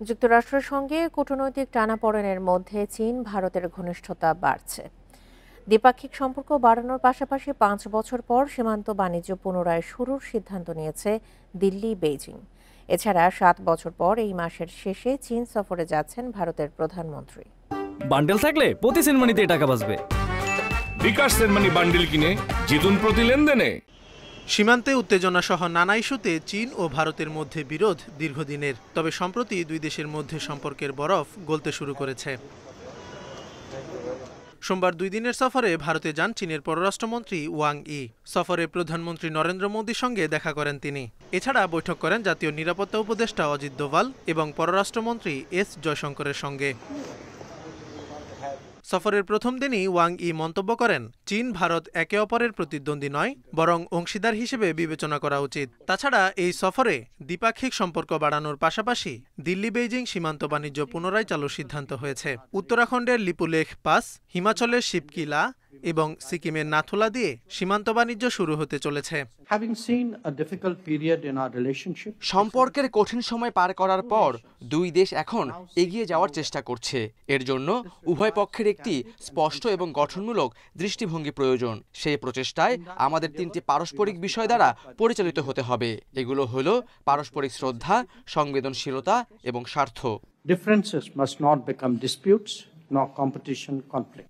যুক্তরাষ্ট্রের সঙ্গে কূটনৈতিক টানাপোড়েনের মধ্যে চীন ভারতের ঘনিষ্ঠতা বাড়ছে। দ্বিপাক্ষিক সম্পর্ক বাড়ানোর পাশাপাশি ৫ বছর পর সীমান্ত বাণিজ্য পুনরায় শুরুর সিদ্ধান্ত নিয়েছে দিল্লি বেইজিং। এছাড়া ৭ বছর পর এই মাসের শেষে চীন সফরে যাচ্ছেন ভারতের প্রধানমন্ত্রী। বান্ডেল থাকলে প্রতি সেনমানিতে টাকা বাঁচবে। বিকাশ সেনমানি বান্ডেল কিনে জিতুন প্রতি লেনদেনে। সীমান্তে উত্তেজনা সহ নানা ইস্যুতে চীন ও ভারতের মধ্যে বিরোধ দীর্ঘদিনের, তবে সম্প্রতি দুই দেশের মধ্যে সম্পর্কের বরফ গলতে শুরু করেছে। সোমবার ২ দিনের সফরে ভারতে যান চীনের পররাষ্ট্রমন্ত্রী ওয়াং ই। সফরে প্রধানমন্ত্রী নরেন্দ্র মোদীর সঙ্গে দেখা করেন তিনি। এছাড়া বৈঠক করেন জাতীয় নিরাপত্তা উপদেষ্টা অজিত দোভাল এবং পররাষ্ট্রমন্ত্রী এস জয়শঙ্করের সঙ্গে। সফরের প্রথম দিনই ওয়াং ই মন্তব্য করেন, চীন ভারত একে অপরের প্রতিদ্বন্দ্বী নয়, বরং অংশীদার হিসেবে বিবেচনা করা উচিত। তাছাড়া এই সফরে দ্বিপাক্ষিক সম্পর্ক বাড়ানোর পাশাপাশি দিল্লি বেইজিং সীমান্ত বাণিজ্য পুনরায় চালুর সিদ্ধান্ত হয়েছে। উত্তরাখণ্ডের লিপুলেখ পাস, হিমাচলের শিবকিলা এবং সিকিমের নাথুলা দিয়ে সীমান্ত বাণিজ্য শুরু হতে চলেছে। সম্পর্কের কঠিন সময় পার করার পর দুই দেশ এখন এগিয়ে যাওয়ার চেষ্টা করছে। এর জন্য উভয় পক্ষের একটি স্পষ্ট এবং গঠনমূলক দৃষ্টিভঙ্গি প্রয়োজন। সেই প্রচেষ্টায় আমাদের ৩টি পারস্পরিক বিষয় দ্বারা পরিচালিত হতে হবে। এগুলো হলো পারস্পরিক শ্রদ্ধা, সংবেদনশীলতা এবং স্বার্থ।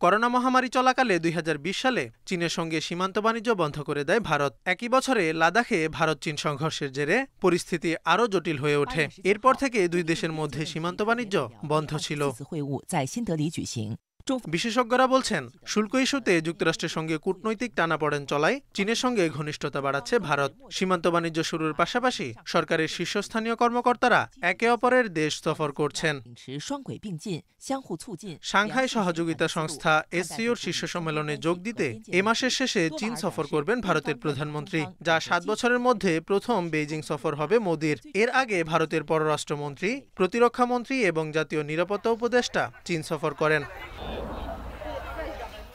করোনা মহামারী চলাকালে ২০২০ সালে চীনের সঙ্গে সীমান্ত বাণিজ্য বন্ধ করে দেয় ভারত। একই বছরে লাদাখে ভারত চীন সংঘর্ষের জেরে পরিস্থিতি আরও জটিল হয়ে ওঠে। এরপর থেকে দুই দেশের মধ্যে সীমান্ত বাণিজ্য বন্ধ ছিল। বিশেষজ্ঞরা বলছেন, শুল্ক ইস্যুতে যুক্তরাষ্ট্রের সঙ্গে কূটনৈতিক টানাপোড়েন চলায় চীনের সঙ্গে ঘনিষ্ঠতা বাড়াচ্ছে ভারত। সীমান্ত বাণিজ্য শুরুর পাশাপাশি সরকারের শীর্ষস্থানীয় কর্মকর্তারা একে অপরের দেশ সফর করছেন। সাংহাই সহযোগিতা সংস্থা এসসিওর শীর্ষ সম্মেলনে যোগ দিতে এ মাসের শেষে চীন সফর করবেন ভারতের প্রধানমন্ত্রী, যা ৭ বছরের মধ্যে প্রথম বেইজিং সফর হবে মোদির। এর আগে ভারতের পররাষ্ট্রমন্ত্রী, প্রতিরক্ষামন্ত্রী এবং জাতীয় নিরাপত্তা উপদেষ্টা চীন সফর করেন।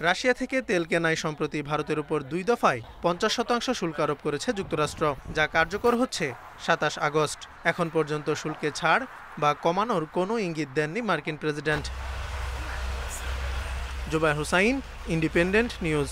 রাশিয়া থেকে তেল কেনায় সম্প্রতি ভারতের উপর ২ দফায় ৫০% শুল্ক আরোপ করেছে যুক্তরাষ্ট্র, যা কার্যকর হচ্ছে ২৭ আগস্ট। এখন পর্যন্ত শুল্কে ছাড় বা কমানোর কোনো ইঙ্গিত দেননি মার্কিন president. Zubayer Hussain, Independent news.